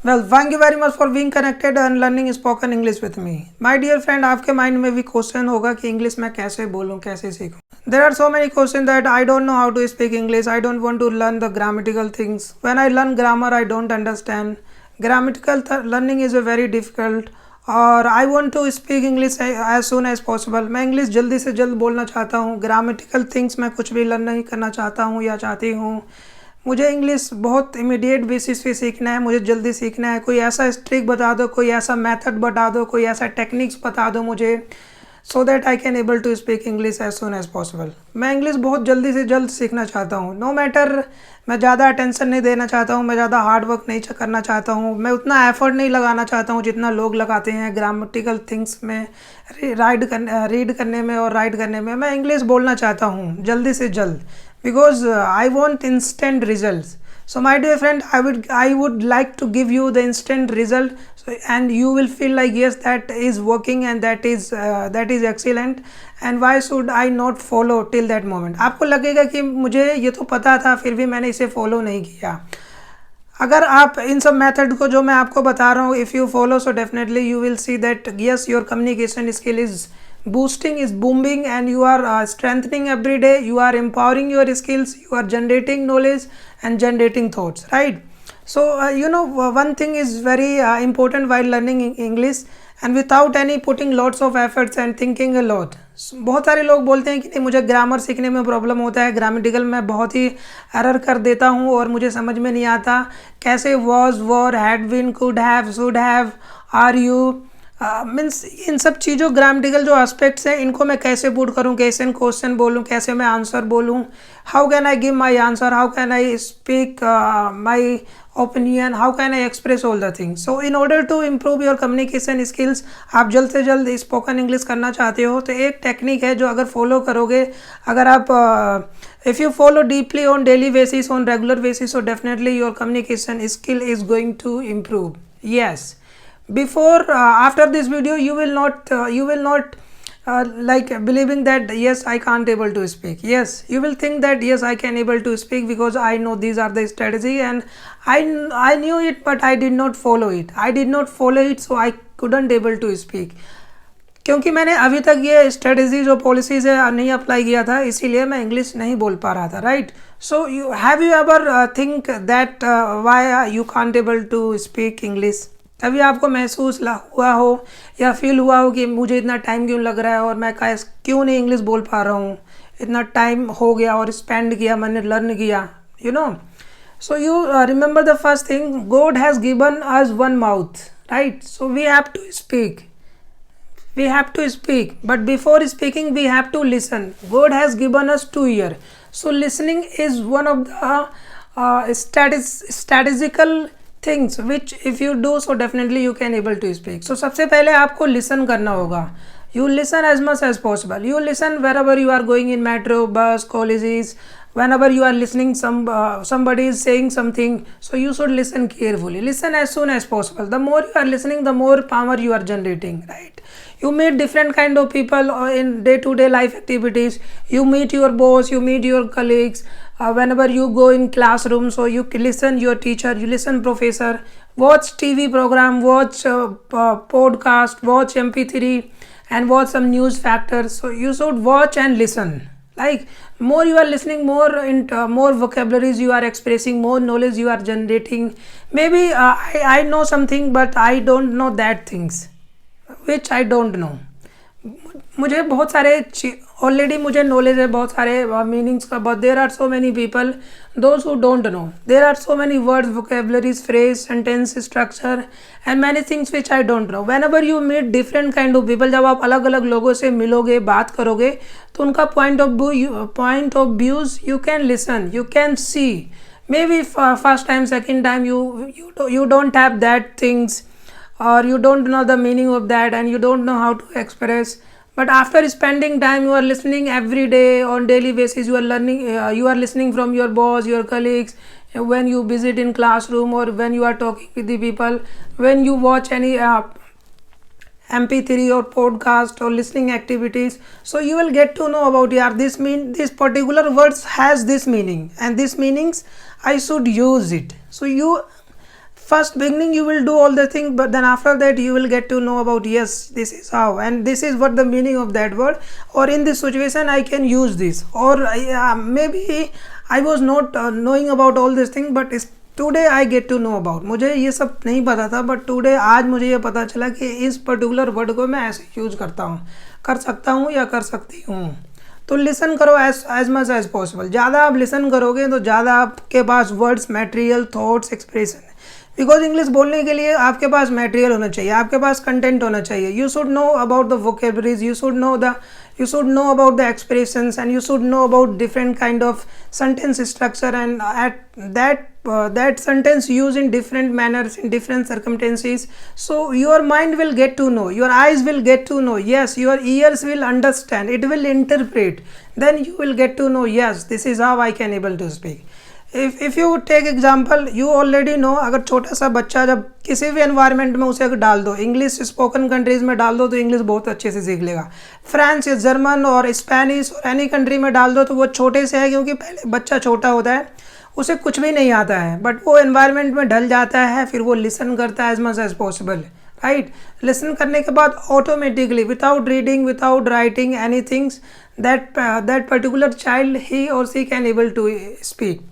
Well, thank you very much for being connected and learning spoken English with me. My dear friend, आपके mind में भी question होगा कि English मैं कैसे बोलूँ, कैसे सीखूँ. There are so many questions that I don't know how to speak English. I don't want to learn the grammatical things. When I learn grammar, I don't understand. Grammatical learning is a very difficult. और I want to speak English as soon as possible. मैं English जल्दी से जल्द बोलना चाहता हूँ. Grammatical things मैं कुछ भी लर्न नहीं करना चाहता हूँ या चाहती हूँ. मुझे इंग्लिश बहुत इमीडिएट बेसिस पे सीखना है, मुझे जल्दी सीखना है. कोई ऐसा ट्रिक बता दो, कोई ऐसा मेथड बता दो, कोई ऐसा टेक्निक्स बता दो मुझे, so that I can able to speak English as soon as possible. मैं इंग्लिश बहुत जल्दी से जल्द सीखना चाहता हूँ. नो मैटर, मैं ज़्यादा अटेंशन नहीं देना चाहता हूँ, मैं ज़्यादा हार्ड वर्क नहीं करना चाहता हूँ, मैं उतना एफर्ट नहीं लगाना चाहता हूँ जितना लोग लगाते हैं ग्रामेटिकल थिंग्स में, रीड करने में और राइट करने में. मैं इंग्लिश बोलना चाहता हूँ जल्दी से जल्द, because I want instant results. So my dear friend, I would like to give you the instant result, and you will feel like yes, that is working and that is excellent, and why should I not follow till that moment. आपको लगेगा कि मुझे ये तो पता था फिर भी मैंने इसे फॉलो नहीं किया. अगर आप इन सब मेथड को जो मैं आपको बता रहा हूँ, if you follow, so definitely you will see that yes, your communication skill is boosting, is booming, and you are strengthening every day. You are empowering your skills, you are generating knowledge and generating thoughts, right? So one thing is very important while learning English, and without any putting lots of efforts and thinking a lot. बहुत सारे लोग बोलते हैं कि नहीं, मुझे grammar सीखने में प्रॉब्लम होता है, ग्रामेटिकल मैं बहुत ही एरर कर देता हूँ और मुझे समझ में नहीं आता कैसे was, were, had been, could have, should have, are you, means इन सब चीज़ों ग्रामेटिकल जो एस्पेक्ट्स हैं इनको मैं कैसे पुट करूँ, कैसे क्वेश्चन बोलूँ, कैसे मैं आंसर बोलूँ, how can I give my answer, how can I speak my opinion, how can I express all the things. So in order to improve your communication skills, आप जल्द से जल्द स्पोकन इंग्लिश करना चाहते हो तो एक टेक्निक है जो अगर फॉलो करोगे, अगर आप if you follow deeply on daily basis, on regular basis, so definitely your communication skill is going to improve. Yes, before after this video you will not like believing that yes, I can't able to speak. Yes, you will think that yes, I can able to speak because I know these are the strategy, and I knew it but I did not follow it, so I couldn't able to speak. क्योंकि मैंने अभी तक ये strategy जो policies है नहीं apply किया था, इसीलिए मैं इंग्लिश नहीं बोल पा रहा था, right? So you ever think that why you can't able to speak English? कभी आपको महसूस हुआ हो या फील हुआ हो कि मुझे इतना टाइम क्यों लग रहा है और मैं क्यों नहीं इंग्लिश बोल पा रहा हूँ? इतना टाइम हो गया और स्पेंड किया, मैंने लर्न किया, you know. So you remember the first thing, God has given us one mouth, right? So we have to speak. We have to speak, but before speaking we have to listen. God has given us 2 ears, so listening is one of the strategical things which if you do, so definitely you can able to speak. So सबसे पहले आपको listen करना होगा. You listen as much as possible. You listen wherever you are going, in metro, bus, colleges, whenever you are listening somebody is saying something, so you should listen carefully. Listen as soon as possible. The more you are listening, the more power you are generating, right? You meet different kind of people in day-to-day life activities. You meet your boss, you meet your colleagues, whenever you go in classroom, so you listen your teacher, you listen professor, watch TV program, watch podcast, watch MP3, and watch some news factors. So you should watch and listen. Like more you are listening, more vocabularies you are expressing, more knowledge you are generating. Maybe I know something but I don't know that things which I don't know. मुझे बहुत सारे already मुझे knowledge है बहुत सारे meanings का, but there are so many people those who don't know. There are so many words, vocabularies, phrase, sentence structure and many things which I don't know. Whenever you meet different kind of people, जब आप अलग अलग लोगों से मिलोगे, बात करोगे, तो उनका point of views you can listen, you can see. May be first time, second time you don't have that things, or you don't know the meaning of that and you don't know how to express, but after spending time, you are listening every day on daily basis, you are learning, you are listening from your boss, your colleagues, when you visit in classroom, or when you are talking with the people, when you watch any MP3 or podcast or listening activities, so you will get to know about this particular words has this meaning, and this meanings I should use it. So you first beginning you will do all the thing, but then after that you will get to know about, yes, this is how and this is what the meaning of that word, or in this situation I can use this, or maybe I was not knowing about all this thing, but today I get to know about, मुझे ये सब नहीं पता था but today आज मुझे ये पता चला कि इस पर्टिकुलर वर्ड को मैं ऐसे यूज करता हूँ, कर सकता हूँ या कर सकती हूँ। तो लिसन करो एज मच एज पॉसिबल। ज़्यादा आप लिसन करोगे तो ज़्यादा आपके पास words, material, thoughts, expression, because English बोलने के लिए आपके पास मटेरियल होना चाहिए, आपके पास कंटेंट होना चाहिए। You should know about the vocabularies, you should know about the expressions, and you should know about different kind of sentence structure, and at that sentence used in different manners in different circumstances. So your mind will get to know, your eyes will get to know, yes, your ears will understand, it will interpret, then you will get to know, yes, this is how I can able to speak. If you take example, you already know, अगर छोटा सा बच्चा जब किसी भी environment में उसे अगर डाल दो, इंग्लिश स्पोकन कंट्रीज में डाल दो तो इंग्लिश बहुत अच्छे से सीख लेगा। फ्रेंच या जर्मन और स्पेनिश और एनी कंट्री में डाल दो तो वो छोटे से है, क्योंकि पहले बच्चा छोटा होता है, उसे कुछ भी नहीं आता है, बट वो एनवायरनमेंट में ढल जाता है, फिर वो लिसन करता है as much as possible, right. Listen करने के बाद automatically, without reading, without writing any things, that particular child he or she can able to speak.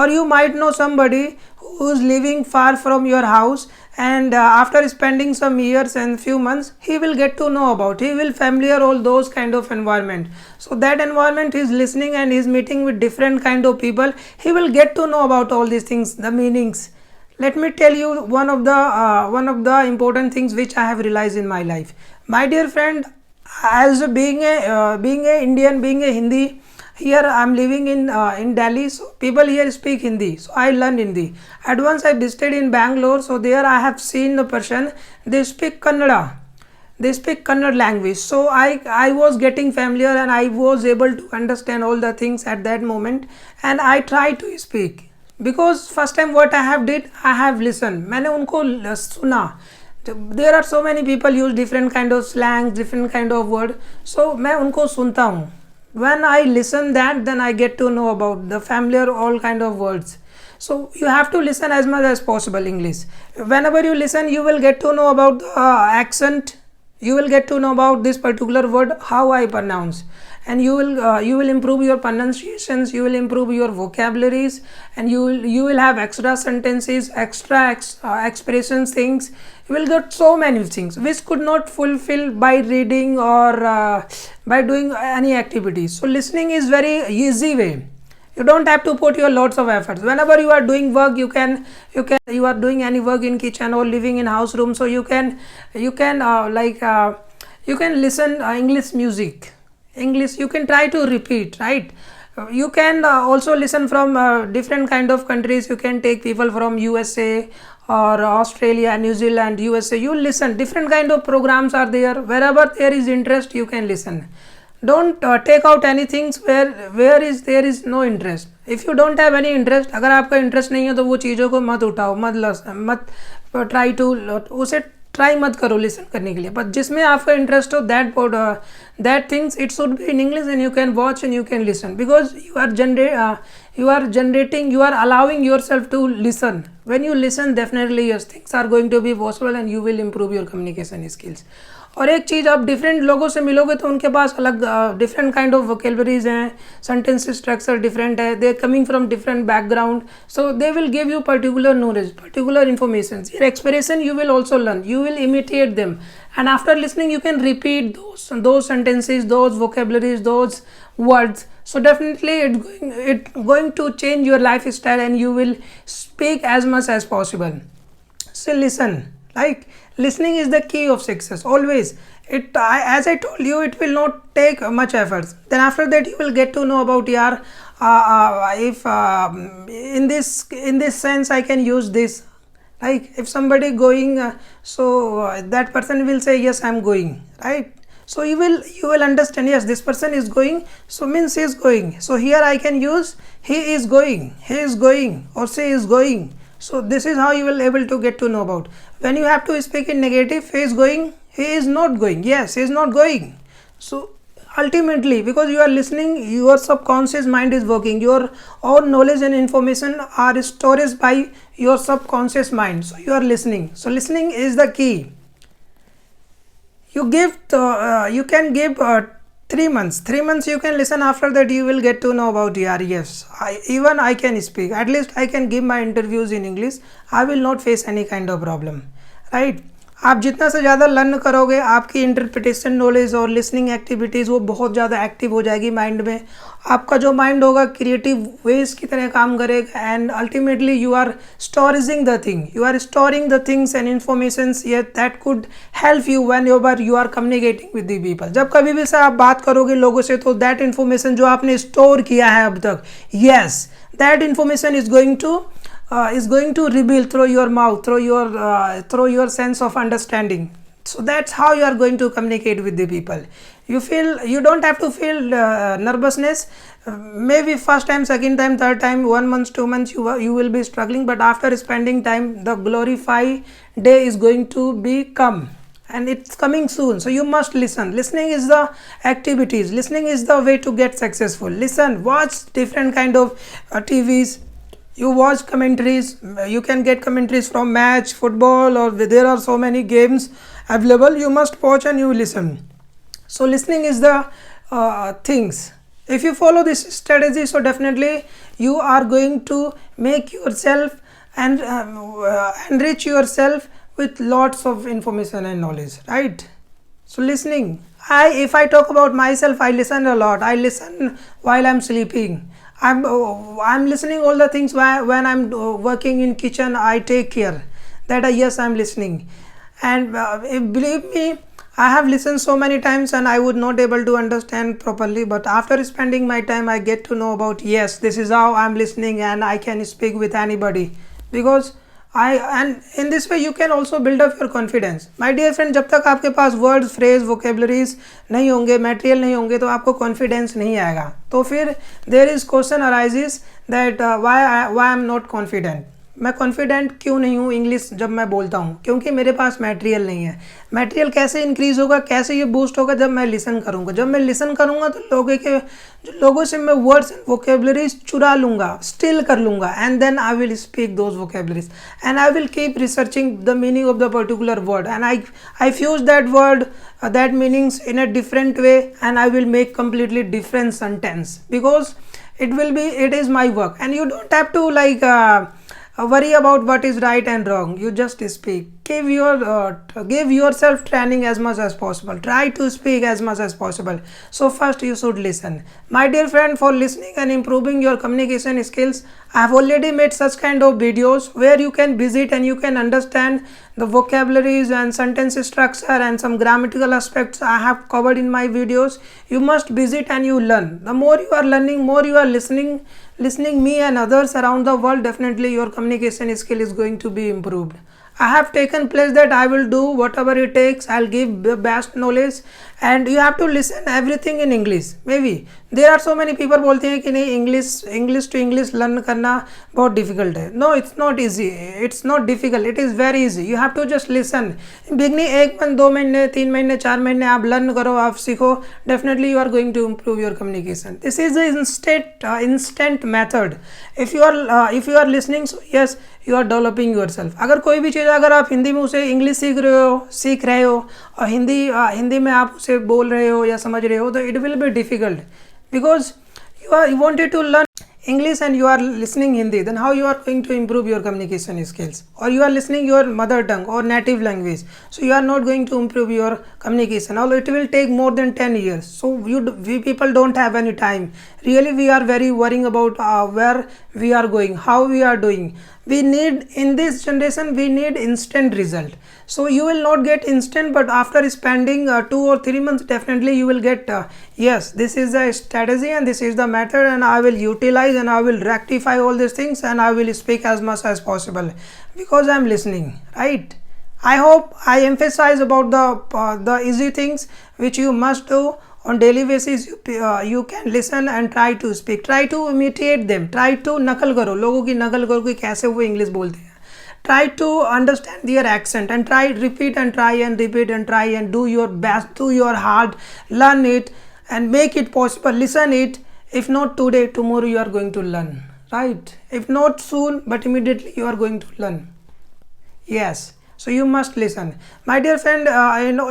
Or you might know somebody who is living far from your house, and after spending some years and few months, he will get to know about, he will familiar all those kind of environment. So that environment is listening and is meeting with different kind of people, he will get to know about all these things, the meanings. Let me tell you one of the important things which I have realized in my life, my dear friend. As being a Indian, being a Hindi, here I am living in Delhi, so people here speak Hindi, so I learn Hindi. At once I visited in Bangalore, so there I have seen the person, they speak Kannada, they speak Kannada language, so I was getting familiar and I was able to understand all the things at that moment, and I try to speak, because first time what I have did, I have listened, मैंने उनको सुना. There are so many people use different kind of slangs, different kind of word, so मैं उनको सुनता हूँ. When I listen that, then I get to know about the familiar all kind of words. So you have to listen as much as possible English. Whenever you listen, you will get to know about the accent, you will get to know about this particular word, how I pronounce, and you will improve your pronunciations, you will improve your vocabularies, and you will have extra sentences, extra expressions, things. You will get so many things which could not fulfill by reading or by doing any activities. So listening is very easy way. You don't have to put your lots of efforts. Whenever you are doing work, you are doing any work in kitchen or living in house room, so you can listen English music, English, you can try to repeat, right. You can also listen from different kind of countries. You can take people from USA or Australia, New Zealand, USA. You listen, different kind of programs are there. Wherever there is interest, you can listen. Don't take out anything where there is no interest. If you don't have any interest, अगर आपका interest नहीं है तो वो चीज़ों को मत उठाओ, मत ट्राई टू, उसे ट्राई मत करो लिसन करने के लिए. बट जिसमें आपका इंटरेस्ट हो, that things it should be in English, and you can watch and you can listen, because you are generating, you are allowing yourself to listen. When you listen, definitely yes, things are going to be possible and you will improve your communication skills. और एक चीज़, आप different लोगों से मिलोगे तो उनके पास अलग different kind of vocabularies हैं, सेंटेंस स्ट्रक्चर डिफरेंट है, they coming from different background, so they will give you particular knowledge, particular information. Your expression you will also learn, you will imitate them, and after listening you can repeat those sentences, those vocabularies, those words. So definitely it going to change your lifestyle and you will speak as much as possible. So listen, like listening is the key of success always. As I told you, it will not take much efforts. Then after that you will get to know about if in this sense I can use this. Like if somebody going, so that person will say yes, I am going, right. So you will understand, yes, this person is going, so means he is going. So here I can use he is going, or she is going. So this is how you will able to get to know about. When you have to speak in negative, he is going, he is not going, yes, he is not going. So ultimately, because you are listening, your subconscious mind is working, your own knowledge and information are stored by your subconscious mind. So you are listening. So listening is the key. You give you can give 3 months you can listen. After that you will get to know about, yeah, yes, even I can speak, at least I can give my interviews in English, I will not face any kind of problem, right? आप जितना से ज़्यादा learn करोगे, आपकी interpretation knowledge और listening activities वो बहुत ज़्यादा एक्टिव हो जाएगी माइंड में. आपका जो माइंड होगा क्रिएटिव वेज की तरह काम करेगा, and ultimately you are storaging the thing, you are storing the things and informations that could help you whenever you are communicating with the people. जब कभी भी से आप बात करोगे लोगों से, तो दैट इन्फॉर्मेशन जो आपने स्टोर किया है अब तक, yes, that information is going to reveal through your mouth, through your sense of understanding. So that's how you are going to communicate with the people. You don't have to feel nervousness. Maybe first time, second time, third time, 1 month, 2 months you will be struggling, but after spending time, the glorify day is going to be come, and it's coming soon. So you must listen. Listening is the activities, listening is the way to get successful. Listen, watch different kind of TVs. You watch commentaries, you can get commentaries from match, football, or there are so many games available. You must watch and you listen. So listening is the things. If you follow this strategy, so definitely you are going to make yourself and enrich yourself with lots of information and knowledge, right? So listening, if I talk about myself, I listen a lot. I listen while I'm sleeping. I'm listening all the things. When I'm working in kitchen, I take care that yes, I'm listening. And believe me, I have listened so many times and I would not able to understand properly, but after spending my time, I get to know about, yes, this is how I'm listening and I can speak with anybody, because and in this way you can also build up your confidence. My dear friend, जब तक आपके पास word, phrase, vocabularies नहीं होंगे, material नहीं होंगे, तो आपको confidence नहीं आएगा. तो फिर there is question arises that why I am not confident. मैं कॉन्फिडेंट क्यों नहीं हूँ इंग्लिश जब मैं बोलता हूँ? क्योंकि मेरे पास मटेरियल नहीं है. मटेरियल कैसे इंक्रीज़ होगा, कैसे ये बूस्ट होगा? जब मैं लिसन करूँगा. जब मैं लिसन करूँगा तो लोगों से मैं वर्ड्स एंड वोकेबलरीज चुरा लूँगा, स्टिल कर लूँगा, and then I will speak those vocabularies, and I will keep researching the meaning of the particular word, and I fuse that word, that meanings in a different way, and I will make completely different sentence, because it is my work, and you don't have to worry about what is right and wrong. You just speak. Give yourself training as much as possible. Try to speak as much as possible. So first you should listen. My dear friend, for listening and improving your communication skills, I have already made such kind of videos where you can visit and you can understand the vocabularies and sentence structure and some grammatical aspects I have covered in my videos. You must visit and you learn. The more you are learning, more you are listening me and others around the world, definitely your communication skill is going to be improved. I have taken place that I will do whatever it takes. I'll give the best knowledge, and you have to listen everything in English. Maybe there are so many people बोलते हैं कि नहीं, English to English learn करना बहुत difficult है. No, it's not easy. It's not difficult. It is very easy. You have to just listen. Beginning 1 month, 2 महीने, 3 महीने, 4 महीने आप learn करो, आप सीखो. Definitely you are going to improve your communication. This is the instant method. If you are listening, so yes, you are developing yourself. अगर कोई भी चीज़, अगर आप हिंदी में उसे इंग्लिश सीख रहे हो और हिंदी में आप उसे बोल रहे हो या समझ रहे हो, तो it will be difficult, because you wanted to learn English and you are listening Hindi. Then how you are going to improve your communication skills? Or you are listening your mother tongue or native language, so you are not going to improve your communication. Although it will take more than 10 years. So we people don't have any time. Really, we are very worrying about where we are going, how we are doing. We need, in this generation, we need instant result. So you will not get instant, but after spending 2 or 3 months, definitely you will get yes, this is the strategy and this is the method, and I will utilize and I will rectify all these things, and I will speak as much as possible because I am listening, right? I hope I emphasize about the easy things which you must do on daily basis. You can listen and try to speak, try to imitate them, try to नकल करो, लोगों की नकल करो कि कैसे वो English बोलते हैं. Try to understand their accent and repeat and try and do your best, do your hard, learn it, and make it possible. Listen it. If not today, tomorrow you are going to learn, right? If not soon, but immediately you are going to learn. Yes, so you must listen, my dear friend.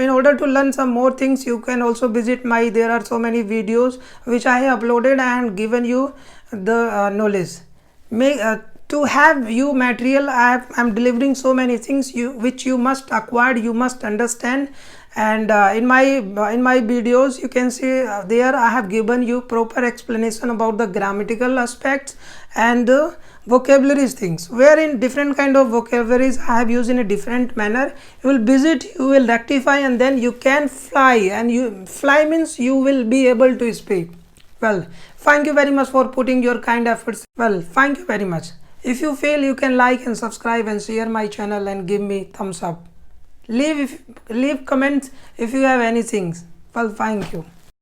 In order to learn some more things, you can also visit my, there are so many videos which I have uploaded and given you the knowledge. To have you material, I'm delivering so many things which you must acquire, you must understand. And in my videos you can see there I have given you proper explanation about the grammatical aspects and vocabularies things, wherein different kind of vocabularies I have used in a different manner. You will visit, you will rectify, and then you can fly. And you fly means you will be able to speak. Well, thank you very much for putting your kind efforts. Well, thank you very much. If you feel, you can like and subscribe and share my channel and give me thumbs up. Leave comments if you have anything. Well, thank you.